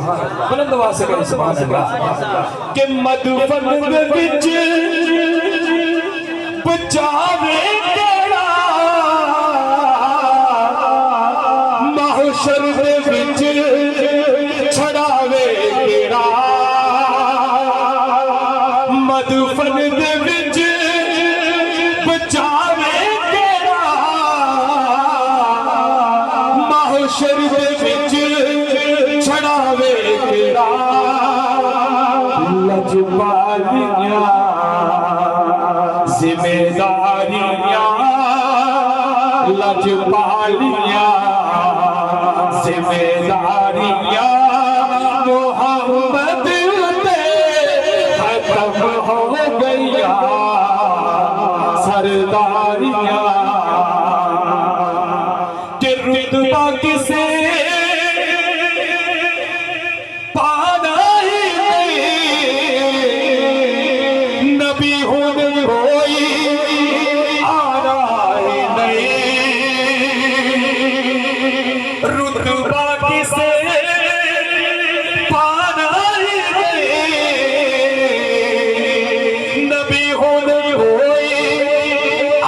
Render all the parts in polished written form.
بلند آواز سے کہیں سبحان اللہ کہ مدفن دے وچ بچاوے تیرا محشر دے وچ چھڑاوے تیرا مدفن دے وچ بچاوے تیرا محشر دے وچ چھڑاوے تیرا لجپالیاں ذمہ داریاں لجپالیاں ذمہ داریاں محمد تے ختم ہو گیا سرداریاں کہ رتبہ کسے پانا ہی نہیں نبی ہونے کوئی آنا ہی نہیں رتبہ کسے پانا ہی نہیں نبی ہونے کوئی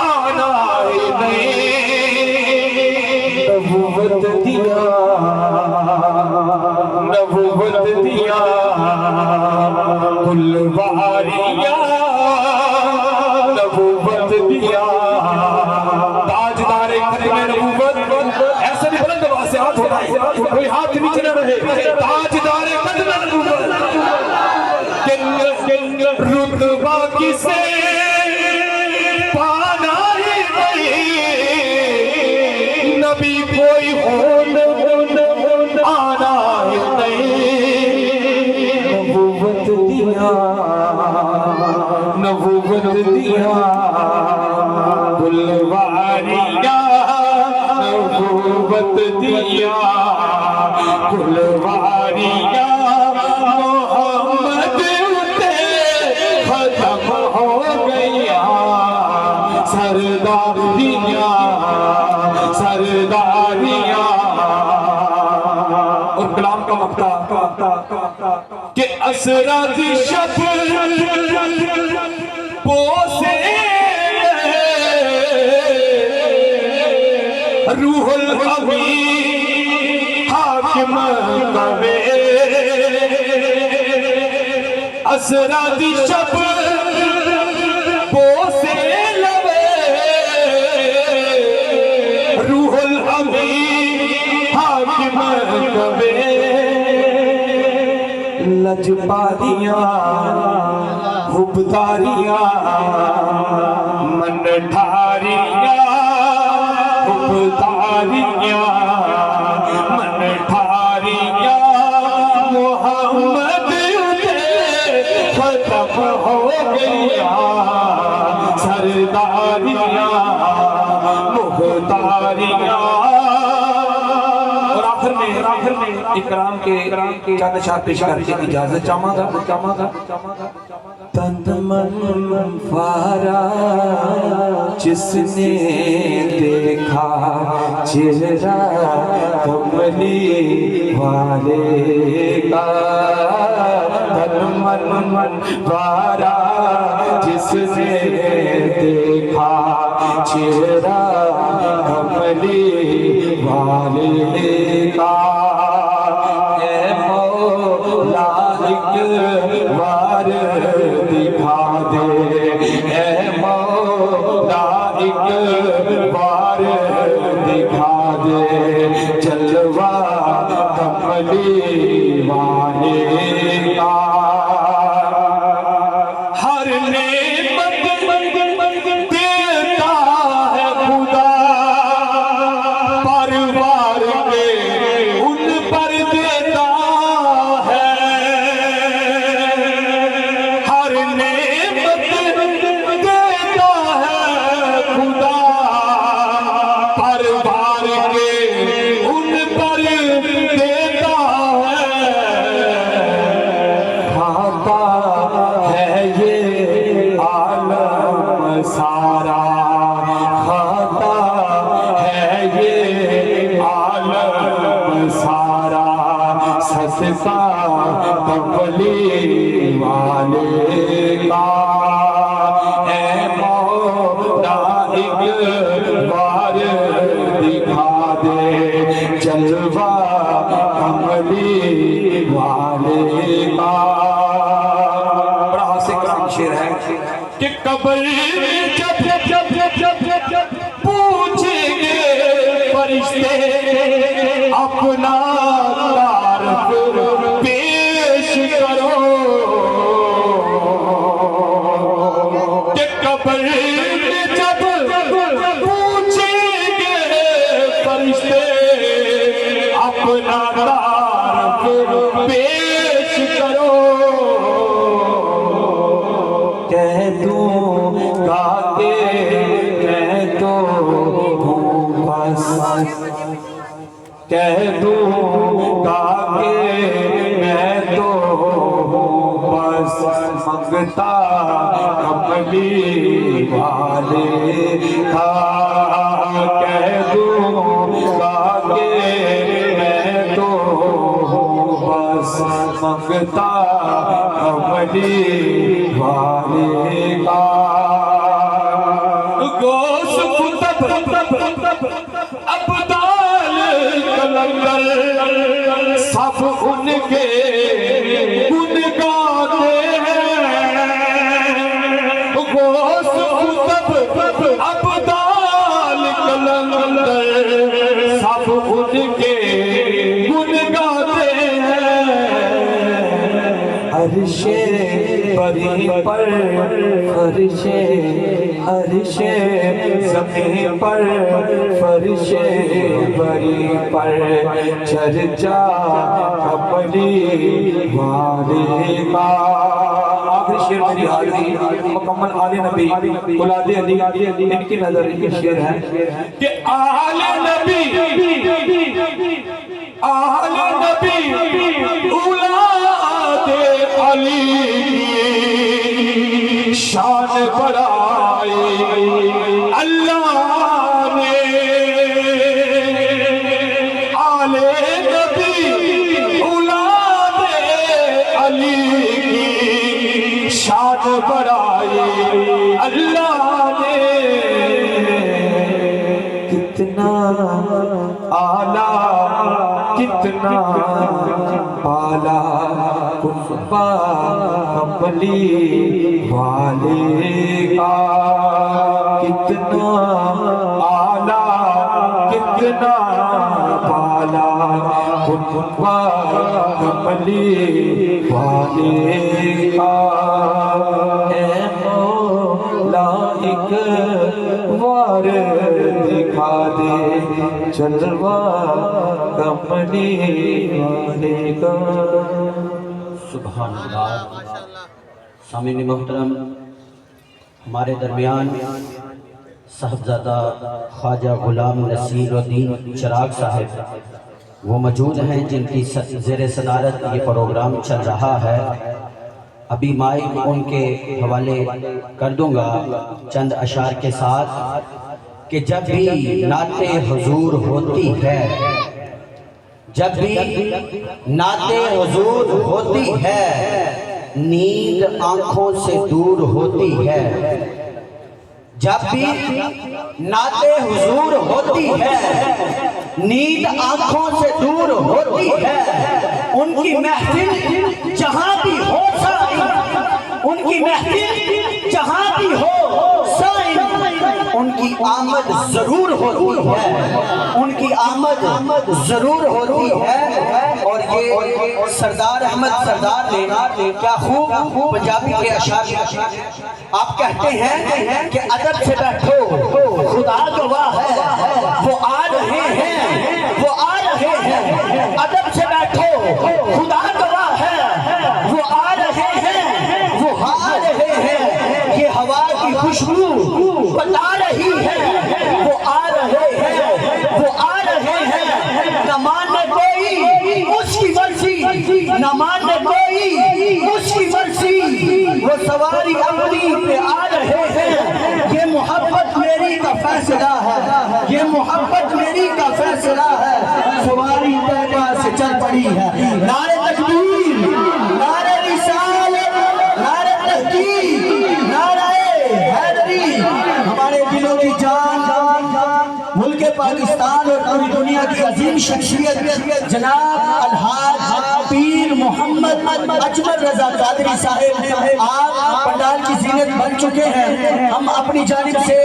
آنا ہی نہیں نبوت دیا نبوت دیا کلواریاں نبوت دیا تاجدار ختم نبوت ایسا نہیں بلند آواز سے ہاتھ اٹھائے کوئی ہاتھ نیچے نہ رہے تاجدار ختم نبوت رتبہ کسے پانا ہی نہیں نبی کوئی ہونا آنا ہی نہیں نبوت دیا نبوت دیا کلواریاں نبوت دیا کلواریاں محمد تے ختم ہو گیا سرداریاں سرداریاں اور کلام کا مقطع کہ اسرا دی شب بوسے روح الامین حاکم کوے اسرا دی شب بوسے لوے روح الامین حاکم کوے لجپالیاں حبداریاں من ٹھاریاں حبداریاں من ٹھاریاں محمد تے ختم ہو گیا سرداریاں مختاریاں اور آخر میں اکرام کے چند اشعار پیش کر کے اجازت چاہوں گا تن من فارا جس نے دیکھا چہرہ کملی والے کا تن من فارا جس نے دیکھا چہرہ کملی والے کا اے مولا ایک بار دکھا دے اے مولا ایک بار دکھا دے جلوہ کملی والے کا ہر نعمت دیتا ہے خدا پروار کے ان پر دیتا ہے ہر نعمت دیتا ہے خدا پروار کے ان پر دیتا ہے کملی والے کا اے مولا ایک بار دکھا دے جلوہ کملی والے کا۔ بڑا حسن کرام شعر ہے کہ قبر جب پوچھیں گے فرشتے اپنا تعارف پیش کرو، کہ قبر جب پوچھیں گے فرشتے اپنا تعارف پیش کرو، کہہ دوں گا کہ میں تو ہوں بس، کہہ دوں گا کہ میں تو ہوں بس منگتا کملی والے کا، کہہ دوں گا کہ میں تو ہوں بس منگتا کملی والے کا۔ گوش کتب ابدال کلندر سب ان کے گن گاتے ہیں، گوش کتب ابدال کلندر سب ان کے گن گاتے ہیں، عرش بری پر فرش عرش زمین پر فرش بری پر چرچا کملی والے کا۔ آخری شعر میری حاضری مکمل آل نبی اولاد علی ان کی نظر یہ شعر ہے کہ آل نبی اولاد علی شان بڑھائی اللہ نے، آل نبی اولاد علی کی شان بڑھائی اللہ نے، کتنا اعلیٰ کتنا بالا قربا کملی والے کا، کتنا اعلیٰ کتنا بالا قربا کملی والے کا، اے مولا ایک بار دکھا دے جلوہ کملی والے کا۔ سبحان اللہ۔ سامعین محترم، ہمارے درمیان صاحبزادہ خواجہ غلام نصیر الدین چراغ صاحب وہ موجود ہیں جن کی زیر صدارت یہ پروگرام چل رہا ہے۔ ابھی مائک ان کے حوالے کر دوں گا چند اشعار کے ساتھ کہ جب بھی نعت حضور ہوتی ہے، جب بھی نعت حضور ہوتی ہے نیند آنکھوں سے دور ہوتی ہے، جب بھی نعت حضور ہوتی ہے نیند آنکھوں سے دور ہوتی ہے، ان کی محفل جہاں بھی ہو سائن، ان کی محفل جہاں بھی ہو سائن، ان کی آمد ضرور ہوتی ہے، ان کی آمد ضرور ہوتی ہے۔ اور یہ سردار احمد سردار نے کیا خوب پنجابی کے اشعار آپ کہتے ہیں کہ ادب سے بیٹھو خدا گواہ ہے وہ آ رہے ہیں، وہ آ رہے ہیں، ادب سے بیٹھو خدا گواہ ہے وہ آ رہے ہیں، وہ آ رہے ہیں، یہ ہوا کی خوشبو بتا رہی ہے وہ آ رہے ہیں، وہ آ رہے ہیں، نہ مانے کوئی اس کی مرضی، نہ مانے کوئی اس کی مرضی، وہ سواری اپنی پہ آ رہے ہیں، یہ محبت میری کا فیصلہ ہے، یہ محبت میری کا فیصلہ ہے، سواری طیبہ سے چل پڑی ہے، نعرہ تکبیر جناب الحاج پیر محمد اجمل رضا قادری صاحب آپ پنڈال کی زینت بن چکے ہیں. ہم اپنی جانب سے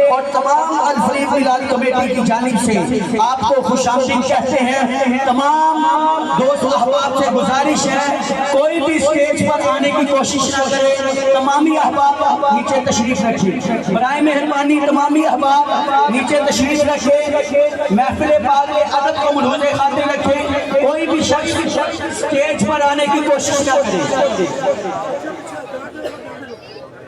اور تمام الفریق بلال کمیٹی کی جانب سے آپ کو خوش آمدید کہتے ہیں. تمام دوست احباب سے گزارش ہے کوئی بھی اسٹیج پر آنے کی کوشش نہ کرے. تمامی احباب نیچے تشریف رکھیں برائے مہربانی. تمامی احباب نیچے تشریف رکھیں. محفل پاک کے ادب کو ملحوظ خاطر رکھیں. کوئی بھی شخص اسٹیج پر آنے کی کوشش نہ کرے.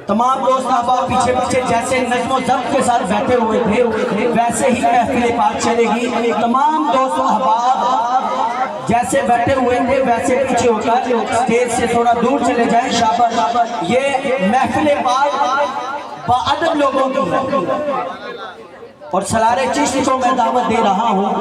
تمام دوست احباب پیچھے پیچھے جیسے نظم و ضبط کے ساتھ بیٹھے ہوئے تھے ویسے ہی محفل پاک چلے گی. تمام دوست احباب جیسے بیٹھے ہوئے تھے ویسے پیچھے ہو کر اسٹیج سے تھوڑا دور چلے جائیں. شاباش. یہ محفل پاک باادب لوگوں کی ہے اور سرار چشتی کو میں دعوت دے رہا ہوں.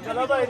چلو بھائی